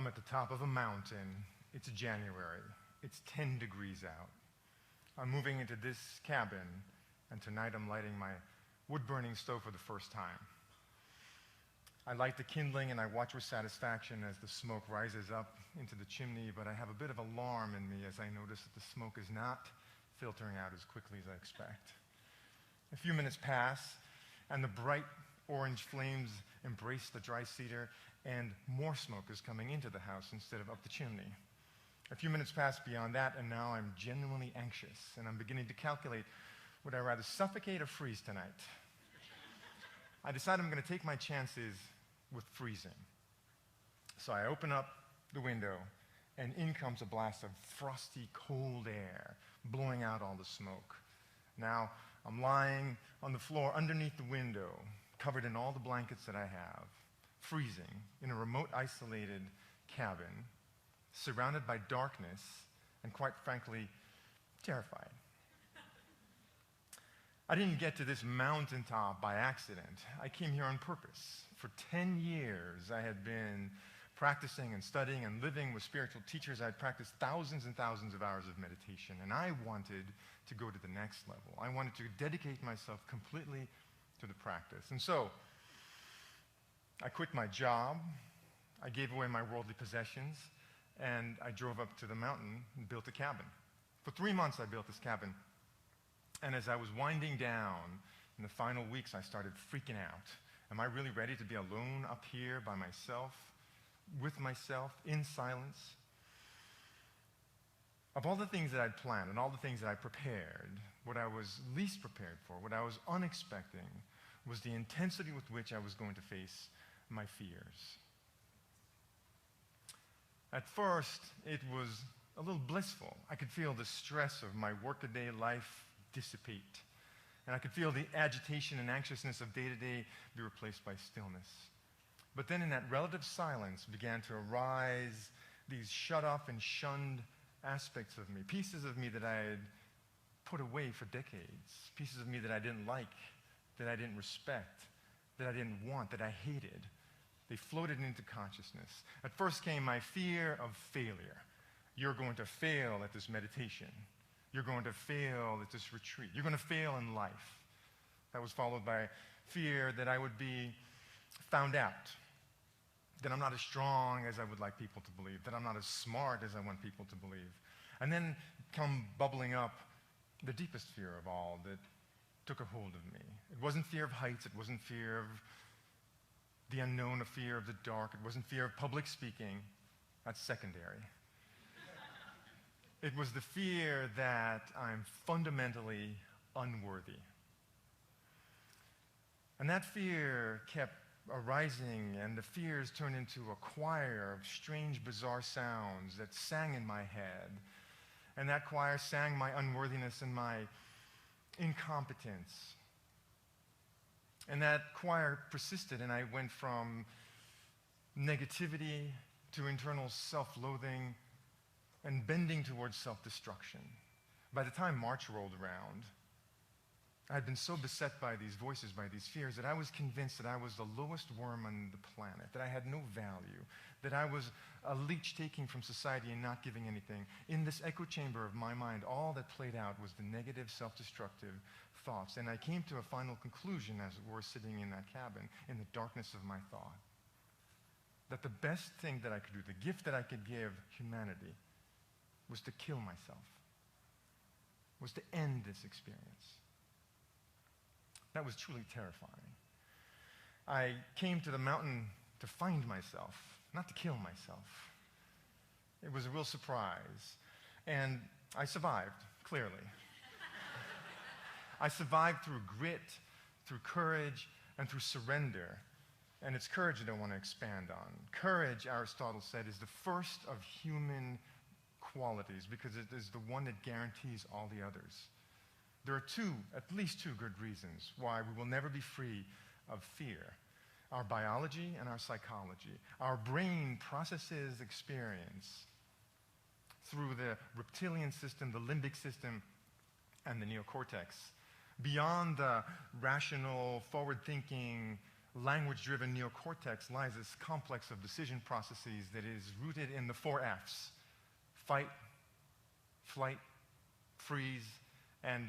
I'm at the top of a mountain. It's January. It's 10 degrees out. I'm moving into this cabin, and tonight I'm lighting my wood-burning stove for the first time. I light the kindling and I watch with satisfaction as the smoke rises up into the chimney, but I have a bit of alarm in me as I notice that the smoke is not filtering out as quickly as I expect. A few minutes pass, and the bright orange flames embrace the dry cedar, and more smoke is coming into the house instead of up the chimney. A few minutes pass beyond that, and now I'm genuinely anxious, and I'm beginning to calculate, would I rather suffocate or freeze tonight? I decide I'm going to take my chances with freezing. So I open up the window, and in comes a blast of frosty, cold air, blowing out all the smoke. Now, I'm lying on the floor underneath the window, covered in all the blankets that I have, freezing in a remote, isolated cabin, surrounded by darkness, and quite frankly, terrified. I didn't get to this mountaintop by accident. I came here on purpose. For 10 years, I had been practicing and studying and living with spiritual teachers. I had practiced thousands and thousands of hours of meditation, and I wanted to go to the next level. I wanted to dedicate myself completely to the practice. And so, I quit my job, I gave away my worldly possessions, and I drove up to the mountain and built a cabin. For 3 months, I built this cabin. And as I was winding down in the final weeks, I started freaking out. Am I really ready to be alone up here by myself, with myself, in silence? Of all the things that I'd planned and all the things that I prepared, what I was least prepared for, what I was unexpecting, was the intensity with which I was going to face my fears. At first, it was a little blissful. I could feel the stress of my workaday life dissipate. And I could feel the agitation and anxiousness of day-to-day be replaced by stillness. But then in that relative silence began to arise these shut off and shunned aspects of me, pieces of me that I had put away for decades, pieces of me that I didn't like, that I didn't respect, that I didn't want, that I hated. They floated into consciousness. At first came my fear of failure. You're going to fail at this meditation. You're going to fail at this retreat. You're going to fail in life. That was followed by fear that I would be found out, that I'm not as strong as I would like people to believe, that I'm not as smart as I want people to believe. And then come bubbling up the deepest fear of all that took a hold of me. It wasn't fear of heights. It wasn't fear of the unknown, a fear of the dark. It wasn't fear of public speaking. That's secondary. It was the fear that I'm fundamentally unworthy. And that fear kept arising, and the fears turned into a choir of strange, bizarre sounds that sang in my head. And that choir sang my unworthiness and my incompetence. And that choir persisted, and I went from negativity to internal self-loathing and bending towards self-destruction. By the time March rolled around, I had been so beset by these voices, by these fears, that I was convinced that I was the lowest worm on the planet, that I had no value, that I was a leech taking from society and not giving anything. In this echo chamber of my mind, all that played out was the negative, self-destructive thoughts. And I came to a final conclusion as it were, sitting in that cabin, in the darkness of my thought, that the best thing that I could do, the gift that I could give humanity, was to kill myself, was to end this experience. That was truly terrifying. I came to the mountain to find myself, not to kill myself. It was a real surprise. And I survived, clearly. I survived through grit, through courage, and through surrender. And it's courage that I want to expand on. Courage, Aristotle said, is the first of human qualities because it is the one that guarantees all the others. There are at least two good reasons why we will never be free of fear. Our biology and our psychology. Our brain processes experience through the reptilian system, the limbic system, and the neocortex. Beyond the rational, forward-thinking, language-driven neocortex lies this complex of decision processes that is rooted in the 4 Fs: fight, flight, freeze, and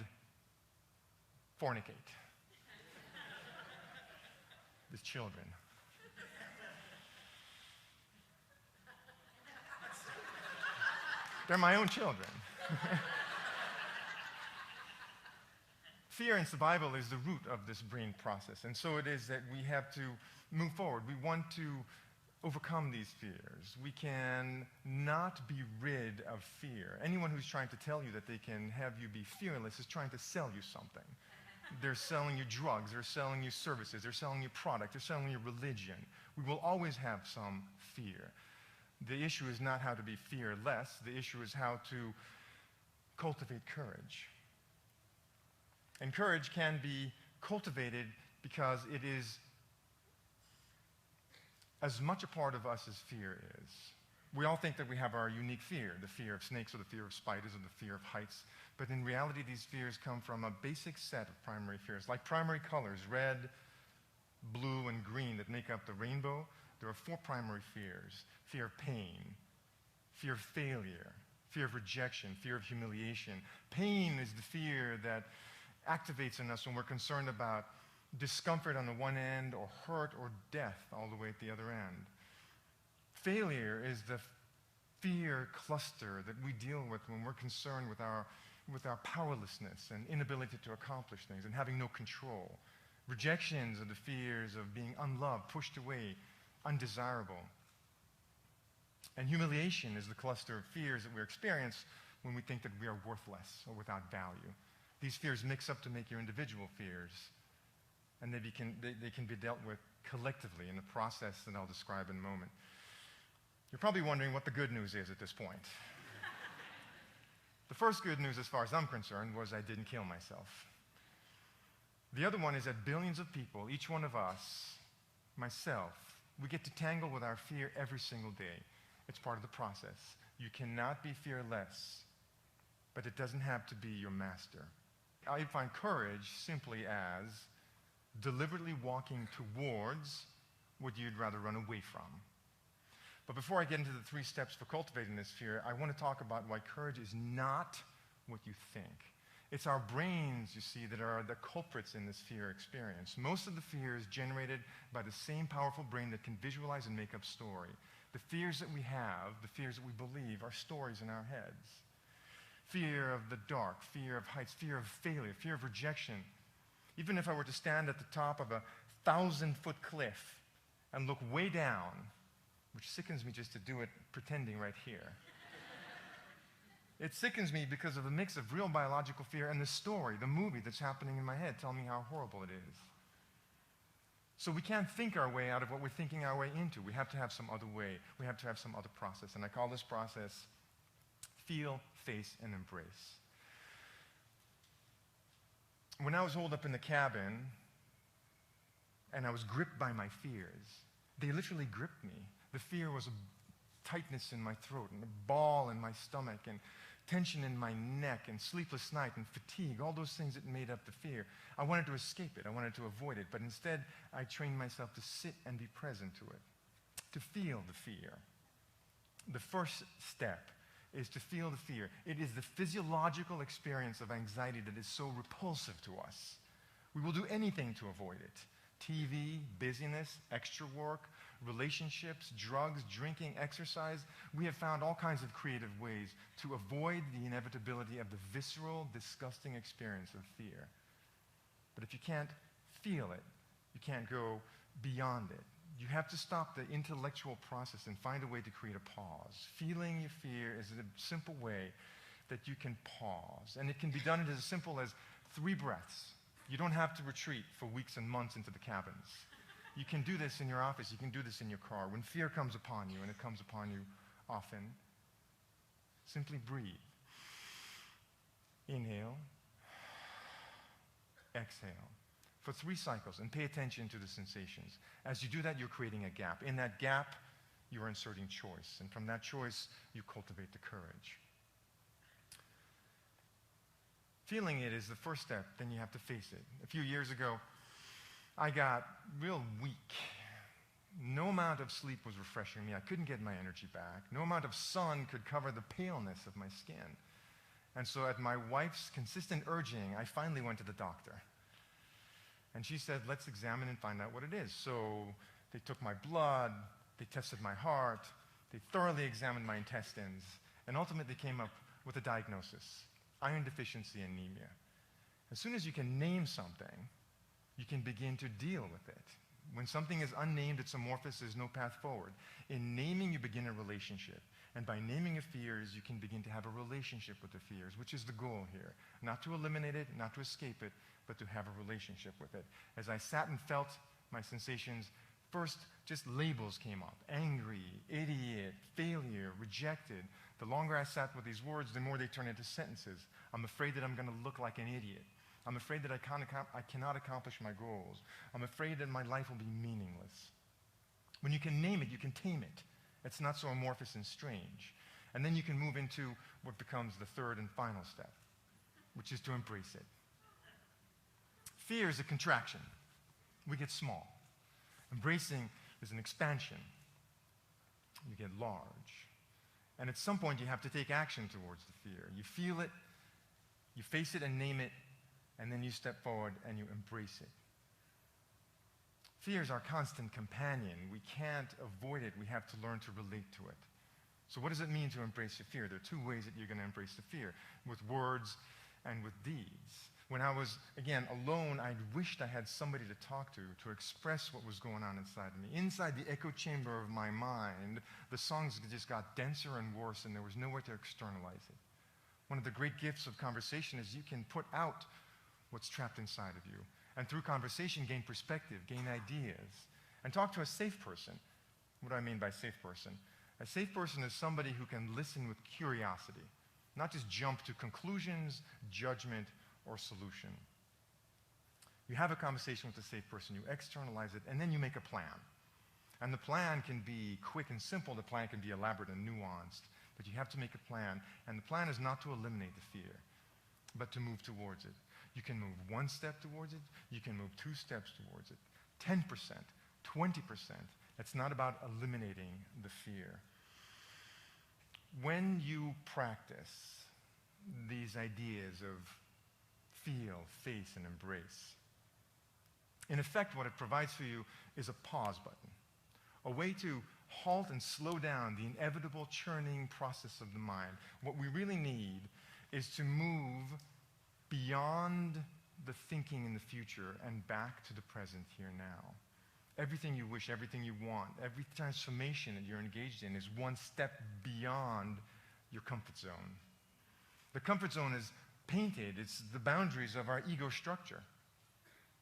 fornicate. With children. They're my own children. Fear and survival is the root of this brain process, and so it is that we have to move forward. We want to overcome these fears. We can not be rid of fear. Anyone who's trying to tell you that they can have you be fearless is trying to sell you something. They're selling you drugs, they're selling you services, they're selling you product, they're selling you religion. We will always have some fear. The issue is not how to be fearless, the issue is how to cultivate courage. And courage can be cultivated because it is as much a part of us as fear is. We all think that we have our unique fear, the fear of snakes or the fear of spiders or the fear of heights. But in reality, these fears come from a basic set of primary fears. Like primary colors, red, blue, and green that make up the rainbow, there are 4 primary fears. Fear of pain, fear of failure, fear of rejection, fear of humiliation. Pain is the fear that activates in us when we're concerned about discomfort on the one end or hurt or death all the way at the other end. Failure is the fear cluster that we deal with when we're concerned with our powerlessness and inability to accomplish things and having no control. Rejections are the fears of being unloved, pushed away, undesirable. And humiliation is the cluster of fears that we experience when we think that we are worthless or without value. These fears mix up to make your individual fears, and they can be dealt with collectively in a process that I'll describe in a moment. You're probably wondering what the good news is at this point. The first good news, as far as I'm concerned, was I didn't kill myself. The other one is that billions of people, each one of us, myself, we get to tangle with our fear every single day. It's part of the process. You cannot be fearless, but it doesn't have to be your master. I define courage simply as deliberately walking towards what you'd rather run away from. But before I get into the 3 steps for cultivating this fear, I want to talk about why courage is not what you think. It's our brains, you see, that are the culprits in this fear experience. Most of the fear is generated by the same powerful brain that can visualize and make up story. The fears that we have, the fears that we believe, are stories in our heads. Fear of the dark, fear of heights, fear of failure, fear of rejection. Even if I were to stand at the top of a 1,000-foot cliff and look way down, which sickens me just to do it pretending right here. It sickens me because of a mix of real biological fear and the story, the movie that's happening in my head telling me how horrible it is. So we can't think our way out of what we're thinking our way into. We have to have some other way. We have to have some other process. And I call this process feel, face, and embrace. When I was holed up in the cabin and I was gripped by my fears, they literally gripped me. The fear was a tightness in my throat and a ball in my stomach and tension in my neck and sleepless night and fatigue, all those things that made up the fear. I wanted to escape it. I wanted to avoid it. But instead, I trained myself to sit and be present to it, to feel the fear. The first step is to feel the fear. It is the physiological experience of anxiety that is so repulsive to us. We will do anything to avoid it. TV, busyness, extra work, relationships, drugs, drinking, exercise. We have found all kinds of creative ways to avoid the inevitability of the visceral, disgusting experience of fear. But if you can't feel it, you can't go beyond it. You have to stop the intellectual process and find a way to create a pause. Feeling your fear is a simple way that you can pause. And it can be done as simple as 3 breaths. You don't have to retreat for weeks and months into the cabins. You can do this in your office. You can do this in your car. When fear comes upon you, and it comes upon you often, simply breathe. Inhale. Exhale. For 3 cycles, and pay attention to the sensations. As you do that, you're creating a gap. In that gap, you're inserting choice. And from that choice, you cultivate the courage. Feeling it is the first step, then you have to face it. A few years ago, I got real weak. No amount of sleep was refreshing me. I couldn't get my energy back. No amount of sun could cover the paleness of my skin. And so at my wife's consistent urging, I finally went to the doctor. And she said, let's examine and find out what it is. So they took my blood, they tested my heart, they thoroughly examined my intestines, and ultimately came up with a diagnosis: iron deficiency anemia. As soon as you can name something, you can begin to deal with it. When something is unnamed, it's amorphous, there's no path forward. In naming, you begin a relationship. And by naming your fears, you can begin to have a relationship with the fears, which is the goal here. Not to eliminate it, not to escape it, but to have a relationship with it. As I sat and felt my sensations, first just labels came up: angry, idiot, failure, rejected. The longer I sat with these words, the more they turn into sentences. I'm afraid that I'm going to look like an idiot. I'm afraid that I cannot accomplish my goals. I'm afraid that my life will be meaningless. When you can name it, you can tame it. It's not so amorphous and strange. And then you can move into what becomes the third and final step, which is to embrace it. Fear is a contraction. We get small. Embracing is an expansion. You get large. And at some point, you have to take action towards the fear. You feel it, you face it and name it, and then you step forward and you embrace it. Fear is our constant companion. We can't avoid it. We have to learn to relate to it. So what does it mean to embrace your fear? There are two ways that you're going to embrace the fear: with words and with deeds. When I was, again, alone, I wished I had somebody to talk to express what was going on inside of me. Inside the echo chamber of my mind, the songs just got denser and worse, and there was nowhere to externalize it. One of the great gifts of conversation is you can put out what's trapped inside of you. And through conversation, gain perspective, gain ideas, and talk to a safe person. What do I mean by safe person? A safe person is somebody who can listen with curiosity, not just jump to conclusions, judgment, or solution. You have a conversation with a safe person, you externalize it, and then you make a plan. And the plan can be quick and simple, the plan can be elaborate and nuanced, but you have to make a plan. And the plan is not to eliminate the fear, but to move towards it. You can move one step towards it, you can move 2 steps towards it, 10%, 20%. It's not about eliminating the fear. When you practice these ideas of feel, face, and embrace, in effect, what it provides for you is a pause button, a way to halt and slow down the inevitable churning process of the mind. What we really need is to move beyond the thinking in the future and back to the present here now. Everything you wish, everything you want, every transformation that you're engaged in is one step beyond your comfort zone. The comfort zone is painted. It's the boundaries of our ego structure.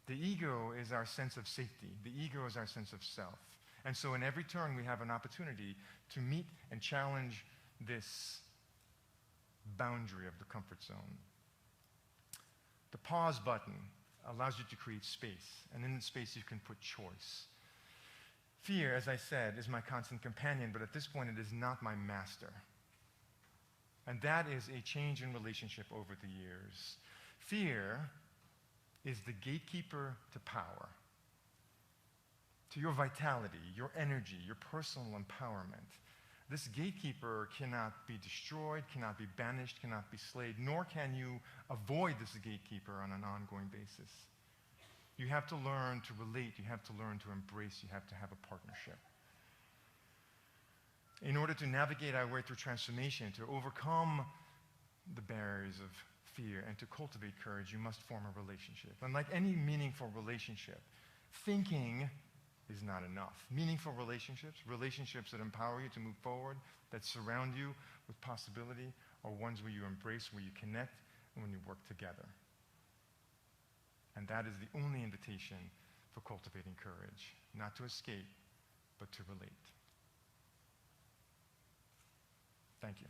The ego is our sense of safety. The ego is our sense of self. And so in every turn, we have an opportunity to meet and challenge this boundary of the comfort zone. The pause button allows you to create space, and in the space you can put choice. Fear, as I said, is my constant companion, but at this point it is not my master. And that is a change in relationship over the years. Fear is the gatekeeper to power, to your vitality, your energy, your personal empowerment. This gatekeeper cannot be destroyed, cannot be banished, cannot be slayed, nor can you avoid this gatekeeper on an ongoing basis. You have to learn to relate, you have to learn to embrace, you have to have a partnership. In order to navigate our way through transformation, to overcome the barriers of fear and to cultivate courage, you must form a relationship. And like any meaningful relationship, thinking is not enough. Meaningful relationships, relationships that empower you to move forward, that surround you with possibility, are ones where you embrace, where you connect, and when you work together. And that is the only invitation for cultivating courage, not to escape, but to relate. Thank you.